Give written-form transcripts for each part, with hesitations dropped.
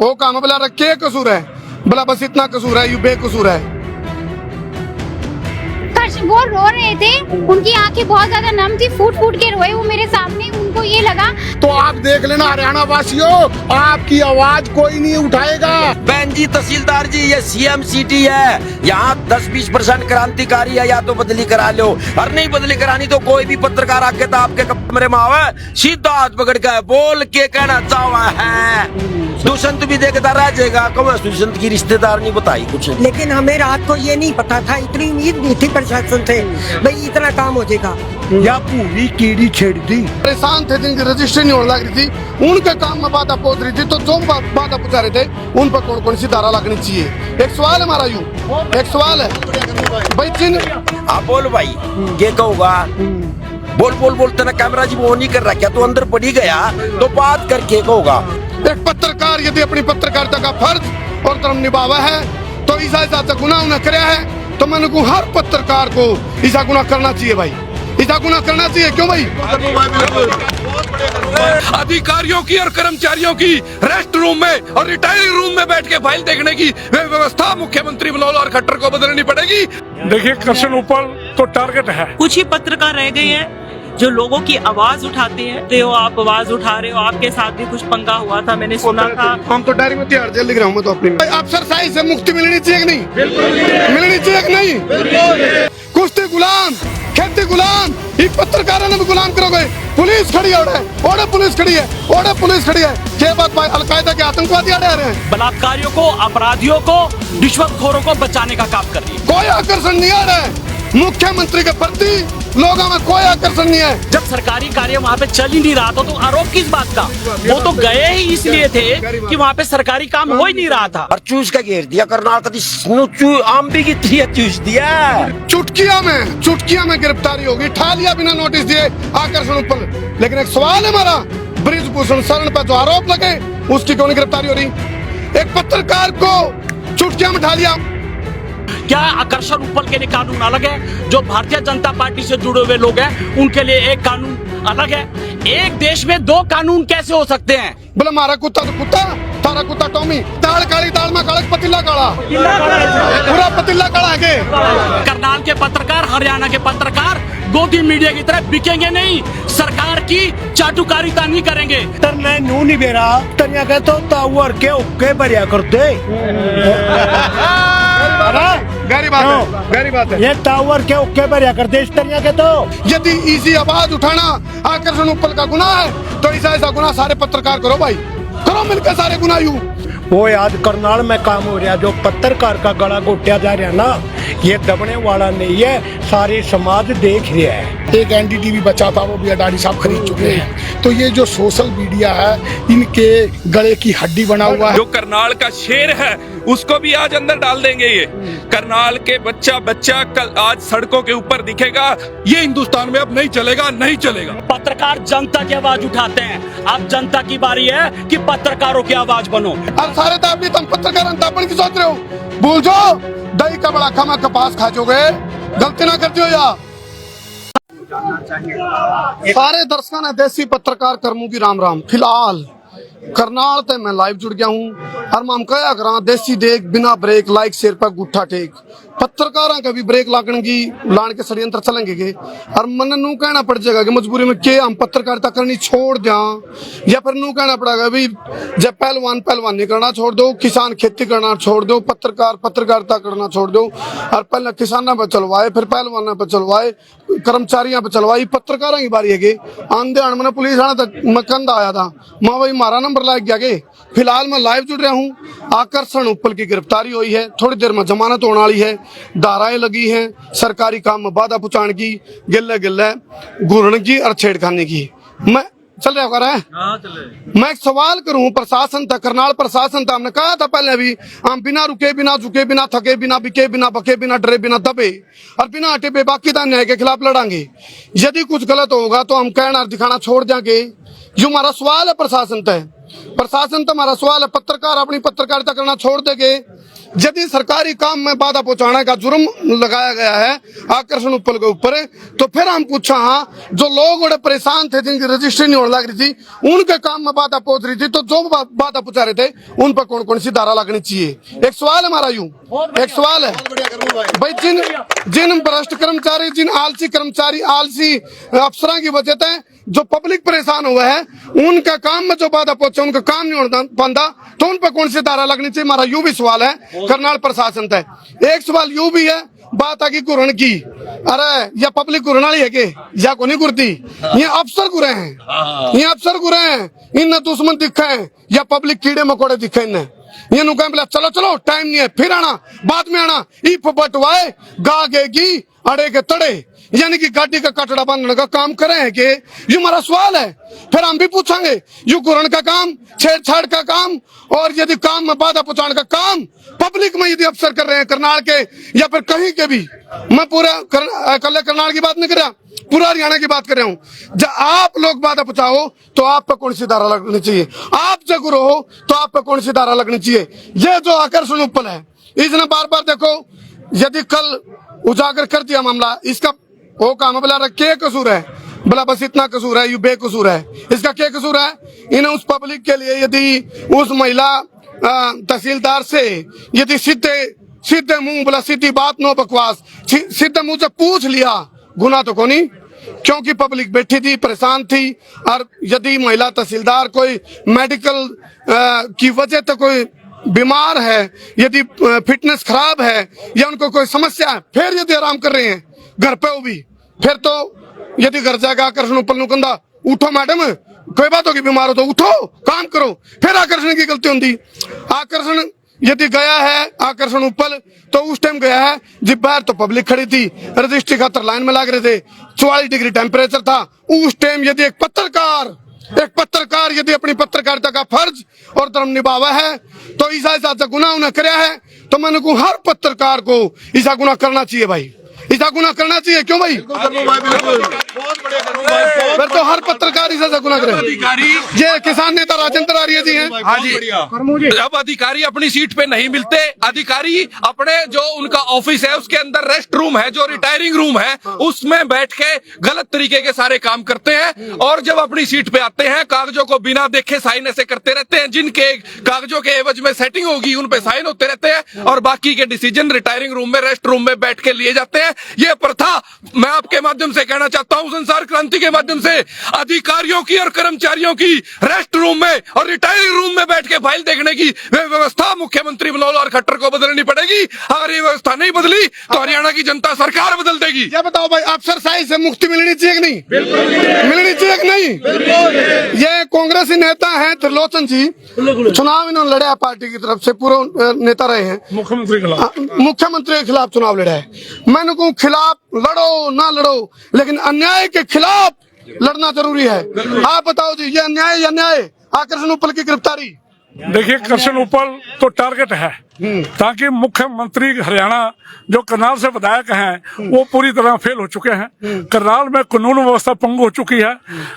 वो काम बोला क्या कसूर है, बोला बस इतना कसूर है, यू बेकसूर है। वो रो रहे थे, उनकी आंखें बहुत ज्यादा नम थी, फूट फूट के रोए वो मेरे सामने। उनको ये लगा। तो आप देख लेना हरियाणा वासियों, आपकी आवाज कोई नहीं उठाएगा। बहन जी तहसीलदार जी, ये सीएम सिटी है, यहाँ 10-20% क्रांतिकारी है, या तो बदली करा लो, और नहीं बदली करानी तो कोई भी पत्रकार आके तो आपके कमरे में आवे, सीधा हाथ पकड़ के बोल के कहना चाहवा है। दुष्यंत भी देखता रह जाएगा, कब दुष्यंत की रिश्तेदार नहीं बताई कुछ। लेकिन हमें रात को ये नहीं पता था, इतनी उम्मीद नहीं थी प्रशासन से भाई इतना काम हो जाएगा। या पूरी कीड़ी छेड़ दी। परेशान थे, जिनकी रजिस्ट्री नहीं होने लग रही थी, उनके काम में बाधा पहुंच रही थी, तो जो बाधा पहुंचा रहे थे उन पर कौन कौन सी धारा लगनी चाहिए। एक सवाल है हमारा, यूं एक सवाल है भाई जिन। आप बोल भाई, ये कहूँगा बोल बोल बोलते ना, कैमरा जी वो नहीं कर रहा क्या, तो अंदर पड़ी गया तो बात करके कहूँगा। एक पत्रकार यदि अपनी पत्रकारिता का फर्ज और धर्म निभावा है तो ऐसा ऐसा गुनाह उन्हें कराया है, तो मैंने को हर पत्रकार को ऐसा गुनाह करना चाहिए भाई, ऐसा गुनाह करना चाहिए। क्यों भाई? अधिकारियों की और कर्मचारियों की रेस्ट रूम में और रिटायरिंग रूम में बैठ के फाइल देखने की व्यवस्था मुख्यमंत्री मनोहर लाल खट्टर को बदलनी पड़ेगी। देखिए कृष्ण ऊपर तो टारगेट है। कुछ ही पत्रकार रह गए हैं जो लोगों की आवाज उठाते हैं। तो आप आवाज उठा रहे हो, आपके साथ भी कुछ पंगा हुआ था, मैंने सुना था। हम तो डायरी में तिहाड़ जेल लिख रहा हूँ मैं तो अपनी। अफसर साई से मुक्ति मिलनी चाहिए कि नहीं? मिलनी चाहिए कि नहीं? कुश्ती गुलाम, खेती गुलाम, ये पत्रकारों ने भी गुलाम करोगे। पुलिस खड़ी है, ओडे पुलिस खड़ी है, ओडे पुलिस खड़ी है। क्या बात भाई, अलकायदा के आतंकवादी आ रहे हैं? बलात्कारियों को, अपराधियों को, रिश्वतखोरों को बचाने का काम कर रही है। कोई आकर्षण नहीं आ रहा है मुख्यमंत्री के प्रति, लोगों में कोई आकर्षण नहीं है। जब सरकारी कार्य वहाँ पे चल ही नहीं रहा था तो आरोप किस बात का? वो तो गए ही इसलिए थे कि वहाँ पे सरकारी काम हो ही नहीं रहा था। और चूस का घेर दिया करनाल का, आम भी की चूस दिया। चुटकिया में गिरफ्तारी होगी, ठा लिया बिना नोटिस दिए आकर्षण ऊपर। लेकिन एक सवाल है हमारा, ब्रिजभूषण शरण पर जो आरोप लगे उसकी क्यों नहीं गिरफ्तारी हो रही? एक पत्रकार को चुटकिया में ठा लिया। क्या आकर्षण उपल के लिए कानून अलग है? जो भारतीय जनता पार्टी से जुड़े हुए लोग हैं उनके लिए एक कानून अलग है। एक देश में दो कानून कैसे हो सकते हैं? बोले हमारा कुत्ता तो कुत्ता, तारा कुत्ता टॉमी, दाल काली दाल में काला, पतीला काला, पूरा पतीला काला है। करनाल के पत्रकार, हरियाणा के पत्रकार गोदी मीडिया की तरह बिकेंगे नहीं, सरकार की चाटुकारिता नहीं करेंगे। तरना नू नहीं बेरा तनिया के तो तावर के ओके भरिया करते। गहरी बात है। ये टावर के ओके भरिया करते इस तरह के। तो यदि इसी आवाज उठाना आकर्षण उपल का गुनाह है तो ऐसा गुनाह सारे पत्रकार करो भाई, करो मिलकर सारे गुनाह। यूं वो आज करनाल में काम हो रहा, जो पत्रकार का गला घोटा जा रहा ना, ये दबने वाला नहीं है, सारे समाज देख रहा है। एक एनडीटीवी बचा था, वो भी अडानी साहब खरीद चुके हैं। तो ये जो सोशल मीडिया है, इनके गले की हड्डी बना हुआ है। जो करनाल का शेर है उसको भी आज अंदर डाल देंगे। ये करनाल के बच्चा कल आज सड़कों के ऊपर दिखेगा। ये हिंदुस्तान में अब नहीं चलेगा, नहीं चलेगा। पत्रकार जनता की आवाज उठाते हैं, अब जनता की बारी है कि पत्रकारों की आवाज बनो। अब सारे दाबी तुम पत्रकार दापन की सोच रहे हो, भूल जाओ दही का बड़ा खमा कपास खा जोगे, गलती ना करती हो या। सारे दर्शकों ने देसी पत्रकार कर्मों की राम राम। फिलहाल करनाल ते मैं लाइव जुड़ गया हूँ और मैं कया करा देसी देख बिना ब्रेक लाइक शेर पर गुट्ठा टेक। पत्रकारों का भी ब्रेक लागण की लान के षड्यंत्र चलेंगे के, और मन नू कहना पड़ जाएगा कि मजबूरी में के हम पत्रकारिता करनी छोड़ दिया, या फिर नू कहना पड़ेगा भाई जब पहलवान नहीं करना छोड़ दो, किसान खेती करना छोड़ दो, पत्रकार पत्रकारिता करना छोड़ दो। और पहले किसाना पर चलवाए, फिर पहलवाना पर चलवाए, कर्मचारियों पर चलवाई, पत्रकारों की बारी है कि आंधे मैंने पुलिस आना तक मकंद आया था, माँ भाई मारा नंबर लाग गया के। फिलहाल मैं लाइव जुड़ रहा हूँ, आकर्षण उपल की गिरफ्तारी हुई है, थोड़ी देर में जमानत होने वाली है, धाराएं लगी हैं सरकारी काम में बाधा पहुंचाने की, गिल्ले घूरने की और छेड़खानी की। मैं चल रहा है। मैं एक सवाल करूं प्रशासन तक, करनाल प्रशासन तक। हमने कहा था पहले भी, हम बिना रुके, बिना झुके, बिना थके, बिना बिके, बिना बके, बिना डरे, बिना दबे और बिना हटे बेबाकी न्याय के खिलाफ लड़ांगे। यदि कुछ गलत होगा तो हम कहना दिखाना छोड़ देंगे। जो हमारा सवाल है प्रशासन तक, प्रशासन तो हमारा सवाल है, पत्रकार अपनी पत्रकारिता करना छोड़ देंगे यदि सरकारी काम में बाधा पहुंचाने का जुर्म लगाया गया है आकर्षण उपल के ऊपर, तो फिर हम पूछा हाँ जो लोग बड़े परेशान थे जिनकी रजिस्ट्री नहीं होने लग रही थी उनके काम में बाधा पहुंच रही थी, तो जो बाधा पहुंचा रहे थे उन पर कौन कौन सी धारा लगनी चाहिए। एक सवाल हमारा यूं एक सवाल है भाई, जिन भ्रष्ट कर्मचारी, जिन आलसी कर्मचारी, आलसी अफसरों की वजह से जो पब्लिक परेशान हुआ है उनका काम में जो बाधा पहुंचे, उनका काम नहीं होता बंदा, तो उन पर कौन सी धारा लगनी चाहिए। हमारा यू भी सवाल है करनाल प्रशासन तक। एक सवाल यू भी है, बात आगे गुरण की, अरे या पब्लिक गुरण वाली है के या को नहीं गुरती, ये अफसर गुरे हैं, ये अफसर गुरे हैं, इन दुश्मन दिखे हैं या पब्लिक कीड़े मकोड़े दिखे इन्हें, ये नुका बोला चलो चलो टाइम नहीं है फिर आना बाद में आना, इफ बटवाए गागेगी अड़े के तड़े, यानी कि गाड़ी का कटड़ा बांधने का काम करे हैं कि ये हमारा सवाल है। फिर हम भी पूछेंगे यू गुरण का काम, छेड़छाड़ का काम, और यदि काम में बाधा पहुंचाने का काम पब्लिक में यदि अफसर कर रहे हैं करनाल के या फिर कहीं के भी, मैं पूरा कल करनाल की बात नहीं कर रहा, पूरा हरियाणा की बात कर रहा हूँ। जब आप लोग बाधा पहुंचाओ तो आप पे कौन सी धारा लगनी चाहिए, आप जब गुरु हो तो आप पे कौन सी धारा लगनी चाहिए। ये जो आकर्षण उपल है इसने बार बार देखो, यदि कल उजागर कर दिया मामला, इसका वो काम है बोला क्या कसूर है, बोला बस इतना कसूर है, यू बेकसूर है, इसका क्या कसूर है। इन्हें उस पब्लिक के लिए यदि उस महिला तहसीलदार से यदि सीधे मुंह, बोला सीधी बात नो बकवास, सीधे मुंह से पूछ लिया, गुना तो कोनी, क्योंकि पब्लिक बैठी थी परेशान थी। और यदि महिला तहसीलदार कोई मेडिकल की वजह से कोई बीमार है, यदि फिटनेस खराब है या उनको कोई समस्या है, फिर यदि आराम कर रहे हैं घर पे वो भी, फिर तो यदि घर जाएगा आकर्षण उपल नुकंदा उठो मैडम, कोई बात होगी बीमार हो तो उठो काम करो, फिर आकर्षण की गलती होती। आकर्षण यदि गया है आकर्षण उपल तो उस टाइम गया है जब बाहर तो पब्लिक खड़ी थी, रजिस्ट्री खातर लाइन में लग रहे थे, 44 डिग्री टेम्परेचर था उस टाइम। यदि एक पत्रकार यदि अपनी पत्रकारिता का फर्ज और धर्म निभावा है तो ऐसा गुनाह उन्हें कराया है, तो मैंने को हर पत्रकार को ऐसा गुनाह करना चाहिए भाई, ऐसा गुनाह करना चाहिए। क्यों भाई, फिर तो हर पत्रकार ऐसा गुनाह करे। ये किसान नेता राजेंद्र आर्य जी हैं। हाँ जी, जब अधिकारी अपनी सीट पे नहीं मिलते, अधिकारी अपने जो उनका ऑफिस है उसके अंदर रेस्ट रूम है, जो रिटायरिंग रूम है, उसमें बैठ के गलत तरीके के सारे काम करते हैं, और जब अपनी सीट पे आते हैं कागजों को बिना देखे साइन ऐसे करते रहते हैं, जिनके कागजों के एवज में सेटिंग होगी उन पे साइन होते रहते हैं, और बाकी के डिसीजन रिटायरिंग रूम में, रेस्ट रूम में बैठ के लिए जाते हैं। ये प्रथा मैं आपके माध्यम से कहना चाहता हूं, संसार क्रांति के माध्यम से अधिकारियों की और कर्मचारियों की रेस्ट रूम में और रिटायरिंग रूम में बैठ के फाइल देखने की व्यवस्था मुख्यमंत्री मनोहर लाल खट्टर को बदलनी पड़ेगी। अगर ये व्यवस्था नहीं बदली तो हरियाणा की जनता सरकार बदल देगी। ये बताओ भाई, अफसरशाही से मुक्ति मिलनी चाहिए कि नहीं? मिलनी चाहिए कि नहीं? ये कांग्रेसी नेता हैं त्रिलोचन जी, चुनाव इन्होंने लड़ा पार्टी की तरफ से, पूर्व नेता रहे हैं, मुख्यमंत्री के खिलाफ चुनाव लड़ा है। मैंने कहूँ खिलाफ लड़ो ना लड़ो, लेकिन अन्याय के खिलाफ लड़ना जरूरी है। आप बताओ जी, ये अन्याय या न्याय आकर्षण उपल की गिरफ्तारी? देखिए, आकर्षण उपल तो टारगेट है, ताकि मुख्यमंत्री हरियाणा जो करनाल से विधायक हैं वो पूरी तरह फेल हो चुके हैं। करनाल में कानून व्यवस्था पंगु हो चुकी है,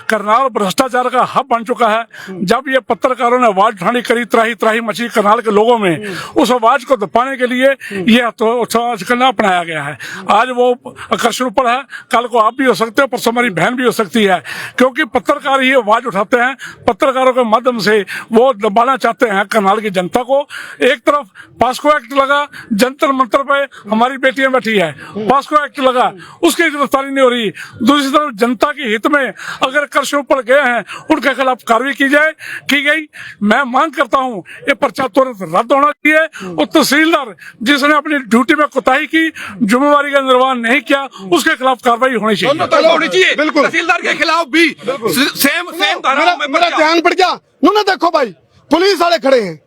करनाल भ्रष्टाचार का हब बन चुका है। जब ये पत्रकारों ने आवाज उठानी करी, त्राही त्राही मची करनाल के लोगों में, उस आवाज को दबाने के लिए ये तो आजकल अपनाया गया है। आज वो आकर्षण उपल है, कल को आप भी हो सकते हो, परसों हमारी बहन भी हो सकती है, क्योंकि पत्रकार ही आवाज उठाते हैं। पत्रकारों के माध्यम से वो दबाना चाहते हैं करनाल की जनता को। एक तरफ पास्को एक्ट लगा, जंतर मंतर पे हमारी बेटियां बैठी है, पास्को एक्ट लगा, उसकी गिरफ्तारी नहीं हो रही। दूसरी तरफ जनता के हित में अगर आकर्षण उपल गए हैं उनके खिलाफ कार्रवाई की गई। मैं मांग करता हूं ये पर्चा तुरंत रद्द होना चाहिए, और तहसीलदार जिसने अपनी ड्यूटी में कोताही की, जिम्मेवारी का निर्वहन नहीं किया, उसके खिलाफ कार्रवाई होनी चाहिए। बिल्कुल, तहसीलदार के खिलाफ भी सेम धारा में मेरा ध्यान पड़ गया। नुना देखो भाई, पुलिस वाले खड़े हैं,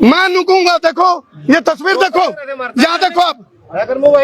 मैं नुकूंगा, देखो ये तस्वीर देखो, यहाँ देखो आप।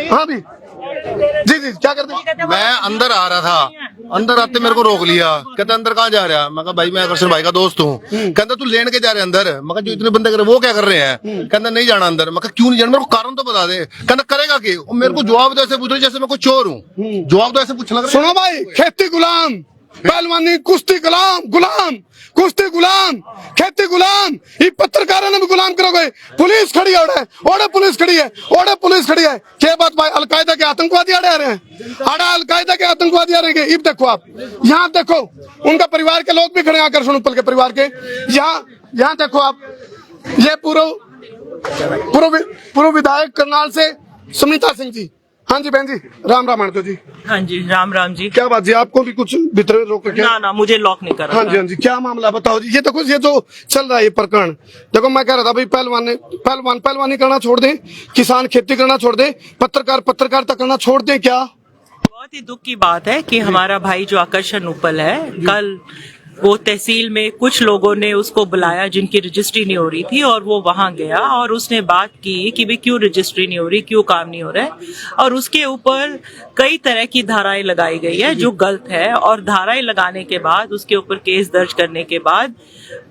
हाँ भी जी क्या करते? मैं अंदर आ रहा था, अंदर आते मेरे को रोक लिया, कहते अंदर कहाँ जा रहा है? मैं कहा भाई मैं आकर्षण भाई का दोस्त हूँ। कहता तू लेन के जा रहे अंदर? मैं कहा जो इतने बंदे कर वो क्या कर रहे हैं? कहता नहीं जाना अंदर। मैं कहा क्यों नहीं जाना, मेरे को कारण तो बता दे। कहता करेगा कि मेरे को जवाब तो ऐसे पूछ रहे जैसे मैं कोई चोर हूँ, जवाब तो ऐसे पूछ लग रहा। सुनो भाई, खेती गुलाम पहलवानी कुश्ती गुलाम गुलाम कुश्ती गुलाम खेती गुलाम ये पत्रकारों ने भी गुलाम करोगे। पुलिस खड़ी है ओढ़े पुलिस खड़ी है ओढ़े पुलिस खड़ी है। क्या बात भाई अलकायदा के आतंकवादी आ रहे हैं आड़ा अलकायदा के आतंकवादी आ रहे हैं। अब देखो आप यहाँ देखो उनका परिवार के लोग भी खड़े हैं आकर्षण उपल के परिवार के। यहाँ देखो आप ये पूर्व विधायक करनाल से सुनीता सिंह जी। हाँ जी बहन जी राम राम आंटो जी। हाँ जी राम राम जी। क्या बात जी आपको भी कुछ भीतर रोक रखे? ना मुझे लॉक नहीं कर रहा। हाँ जी क्या मामला बताओ जी। ये देखो ये जो चल रहा है ये प्रकरण देखो मैं कह रहा था भाई पहलवानी करना छोड़ दें किसान खेती करना छोड़ दें पत्रकारिता करना छोड़ दें क्या? बहुत ही दुख की बात है कि हमारा भाई जो आकर्षण उपल है कल वो तहसील में कुछ लोगों ने उसको बुलाया जिनकी रजिस्ट्री नहीं हो रही थी और वो वहां गया और उसने बात की कि भाई क्यों रजिस्ट्री नहीं हो रही क्यों काम नहीं हो रहा है और उसके ऊपर कई तरह की धाराएं लगाई गई है जो गलत है। और धाराएं लगाने के बाद उसके ऊपर केस दर्ज करने के बाद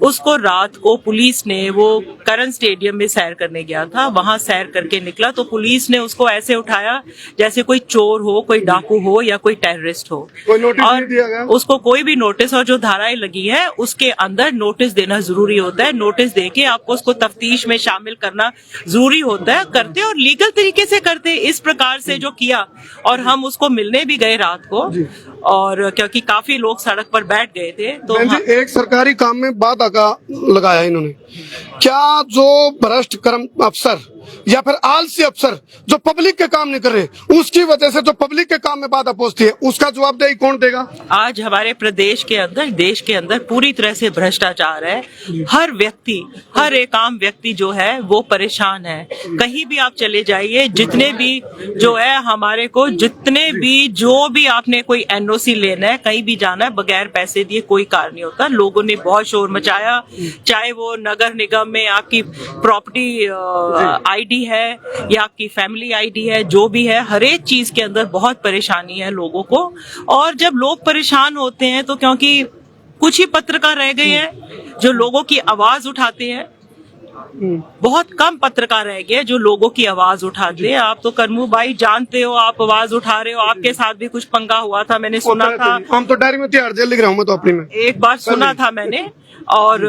उसको रात को पुलिस ने वो करण स्टेडियम में सैर करने गया था वहां सैर करके निकला तो पुलिस ने उसको ऐसे उठाया जैसे कोई चोर हो कोई डाकू हो या कोई टेररिस्ट हो। कोई नोटिस और नहीं दिया गया? उसको कोई भी नोटिस और जो धाराएं लगी है उसके अंदर नोटिस देना जरूरी होता है। नोटिस देके आपको उसको तफ्तीश में शामिल करना जरूरी होता है। करते और लीगल तरीके से करते इस प्रकार से जो किया और हम उसको मिलने भी गए रात को और क्योंकि काफी लोग सड़क पर बैठ गए थे तो एक सरकारी काम में बात लगाया इन्होंने क्या जो भ्रष्ट कर्म अफसर या फिर आलसी अफसर जो पब्लिक के काम नहीं कर रहे उसकी वजह से जो पब्लिक के काम में बाधा पहुंचती है उसका जवाबदेही कौन देगा? आज हमारे प्रदेश के अंदर देश के अंदर पूरी तरह से भ्रष्टाचार है। हर व्यक्ति हर एक आम व्यक्ति जो है वो परेशान है। कहीं भी आप चले जाइए जितने भी जो है हमारे को जितने भी जो भी आपने कोई एनओसी लेना है कहीं भी जाना है बगैर पैसे दिए कोई कार नहीं होता। लोगों ने बहुत शोर मचाया चाहे वो नगर निगम में आपकी प्रॉपर्टी आईडी है या आपकी फैमिली आईडी है जो भी है हर एक चीज के अंदर बहुत परेशानी है लोगों को। और जब लोग परेशान होते हैं तो क्योंकि कुछ ही पत्रकार रह गए हैं जो लोगों की आवाज उठाते हैं बहुत कम पत्रकार रह गए जो लोगों की आवाज उठाते हैं। आप तो करमू भाई जानते हो आप आवाज उठा रहे हो आपके साथ भी कुछ पंगा हुआ था मैंने सुना था। हम तो डायरी में तिहाड़ जेल लिख रहा हूँ मैं तो अपनी में एक बार सुना था मैंने। और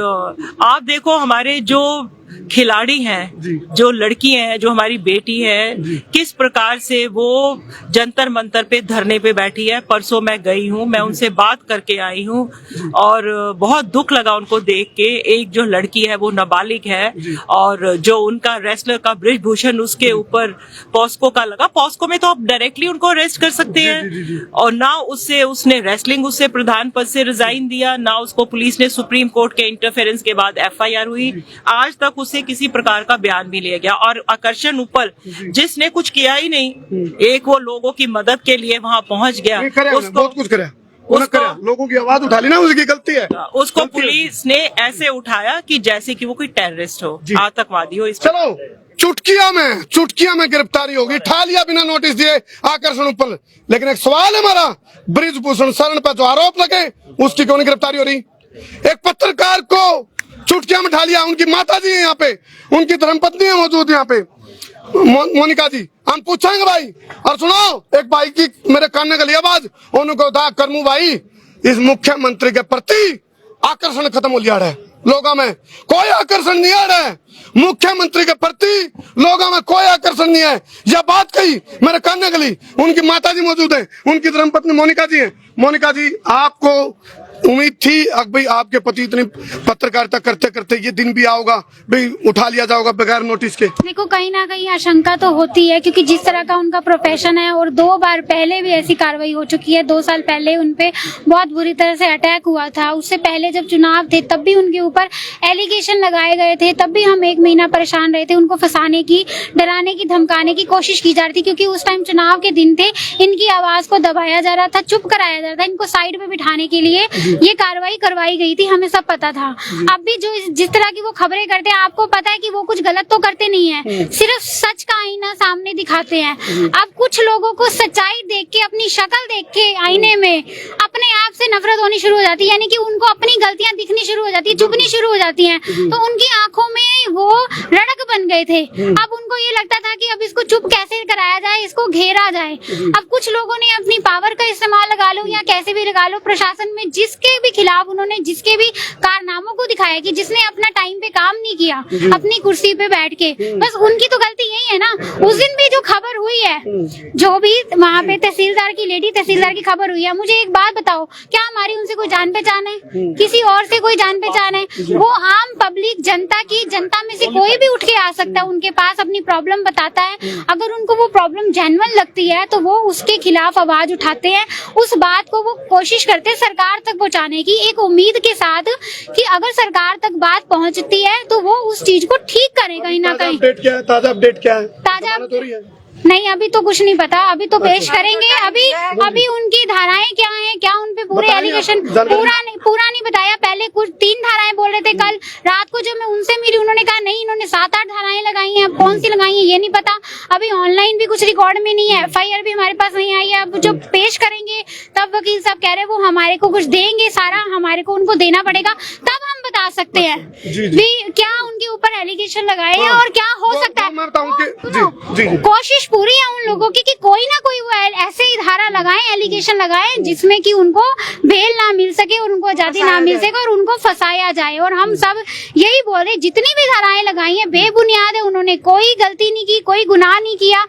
आप देखो हमारे जो खिलाड़ी हैं जो लड़कियां हैं जो हमारी बेटी है किस प्रकार से वो जंतर मंतर पे धरने पे बैठी है। परसों मैं गई हूँ मैं उनसे बात करके आई हूँ और बहुत दुख लगा उनको देख के। एक जो लड़की है वो नाबालिग है और जो उनका रेसलर का बृजभूषण उसके ऊपर पॉस्को का लगा। पॉस्को में तो आप डायरेक्टली उनको अरेस्ट कर सकते हैं और ना उसने रेसलिंग उससे प्रधान पद से रिजाइन दिया ना उसको पुलिस ने सुप्रीम कोर्ट के इंटरफेरेंस के बाद एफआईआर हुई। आज तक उससे किसी प्रकार का बयान भी लिया गया। और आकर्षण उपल जिसने कुछ किया ही नहीं एक वो लोगों की मदद के लिए वहां पहुंच गया उसको बहुत कुछ करा लोगों की आवाज उठा ली ना उसकी गलती है। उसको पुलिस ने ऐसे उठाया कि जैसे कि वो कोई टेररिस्ट हो आतंकवादी हो। चलो चुटकिया में गिरफ्तारी होगी ठा लिया बिना नोटिस दिए आकर्षण उपल। लेकिन एक सवाल है हमारा बृजभूषण शरण पर जो आरोप लगे उसकी क्यों नहीं गिरफ्तारी हो रही? एक पत्रकार को चुटकिया में ढा लिया। उनकी माता जी है यहाँ पे उनकी धर्मपत्नी है मौजूद यहाँ पे मोनिका जी हम पूछेंगे भाई। और सुनो एक भाई की मेरे कान में गली आवाज उनको करमू भाई इस मुख्यमंत्री के प्रति आकर्षण खत्म हो लिया है। लोगों में कोई आकर्षण नहीं आ रहा है मुख्यमंत्री के प्रति लोगों में कोई आकर्षण नहीं है। यह बात कही मेरे कान में गली उनकी माता जी मौजूद है उनकी धर्मपत्नी मोनिका जी है। मोनिका जी आपको उम्मीद थी भाई आपके पति इतनी पत्रकारिता करते करते ये दिन भी आओगा भाई उठा लिया जाएगा बगैर नोटिस के? देखो कहीं ना कहीं आशंका तो होती है क्योंकि जिस तरह का उनका प्रोफेशन है और 2 बार पहले भी ऐसी कार्रवाई हो चुकी है। 2 साल पहले उनपे बहुत बुरी तरह से अटैक हुआ था। उससे पहले जब चुनाव थे तब भी उनके ऊपर एलिगेशन लगाए गए थे तब भी हम 1 महीना परेशान रहे थे। उनको फंसाने की डराने की धमकाने की कोशिश की जा रही थी क्योंकि उस टाइम चुनाव के दिन थे। इनकी आवाज को दबाया जा रहा था चुप कराया जा रहा था। इनको साइड में बिठाने के लिए ये कार्रवाई करवाई गई थी हमें सब पता था। अब भी जो जिस तरह की वो खबरें करते हैं आपको पता है कि वो कुछ गलत तो करते नहीं है सिर्फ सच का आईना सामने दिखाते हैं। अब कुछ लोगों को सच्चाई देख के अपनी शक्ल देख के आईने में अपने आप से नफरत होनी शुरू हो जाती है यानी कि उनको अपनी गलतियां दिखनी शुरू हो जाती है चुभनी शुरू हो जाती हैं। तो उनकी आंखों में वो रड़क बन गए थे। अब उनको ये लगता था कि अब इसको चुप कैसे कराया जाए, इसको घेरा जाए। अब कुछ लोगों ने अपनी पावर का इस्तेमाल लगा लो या कैसे भी लगा लो, प्रशासन में जिसके भी खिलाफ उन्होंने जिसके भी कारनामों को दिखाया कि जिसने अपना टाइम पे काम नहीं किया अपनी कुर्सी पे बैठ के, बस उनकी तो गलती यही है ना। उस दिन भी जो खबर हुई है, जो भी वहाँ पे तहसीलदार की लेडी तहसीलदार की खबर हुई है, मुझे एक बात बताओ, क्या हमारी उनसे कोई जान पहचान है? किसी और से कोई जान पहचान है? वो आम पब्लिक जनता में से कोई भी उठ के आ सकता है, उनके पास अपनी प्रॉब्लम बताता है। अगर उनको वो प्रॉब्लम जेन्युइन लगती है तो वो उसके खिलाफ आवाज उठाते हैं, उस बात को वो कोशिश करते हैं सरकार तक पहुंचाने की, एक उम्मीद के साथ कि अगर सरकार तक बात पहुंचती है तो वो उस चीज को ठीक करे कहीं ना कहीं। ताजा अपडेट क्या है? ताजा नहीं, अभी तो कुछ नहीं पता, अभी तो पेश करेंगे। अभी उनकी धाराएं क्या हैं, क्या उन पे पूरे एलिगेशन पूरा नहीं बताया। पहले कुछ 3 धाराएं बोल रहे थे, कल रात को जब मैं उनसे मिली उन्होंने कहा नहीं, इन्होंने 7-8 धाराएं लगाई हैं, अब कौन सी लगाई हैं ये नहीं पता। अभी ऑनलाइन भी कुछ रिकॉर्ड में नहीं है, FIR भी हमारे पास नहीं आई है। अब जो पेश करेंगे तब वकील साहब कह रहे हैं वो हमारे को कुछ देंगे, सारा हमारे को उनको देना पड़ेगा, तब हम बता सकते हैं भी क्या उनके ऊपर एलिगेशन लगाए हैं और क्या हो सकता है। कोशिश पूरी है उन लोगों की कि कोई ना कोई वो ऐसे ही धारा लगाएं, एलिगेशन लगाएं जिसमें कि उनको बेल ना मिल सके और उनको आजादी ना मिल सके और उनको फंसाया जाए। और हम सब यही बोल रहे, जितनी भी धाराएं लगाई हैं बेबुनियाद है, उन्होंने कोई गलती नहीं की, कोई गुनाह नहीं किया।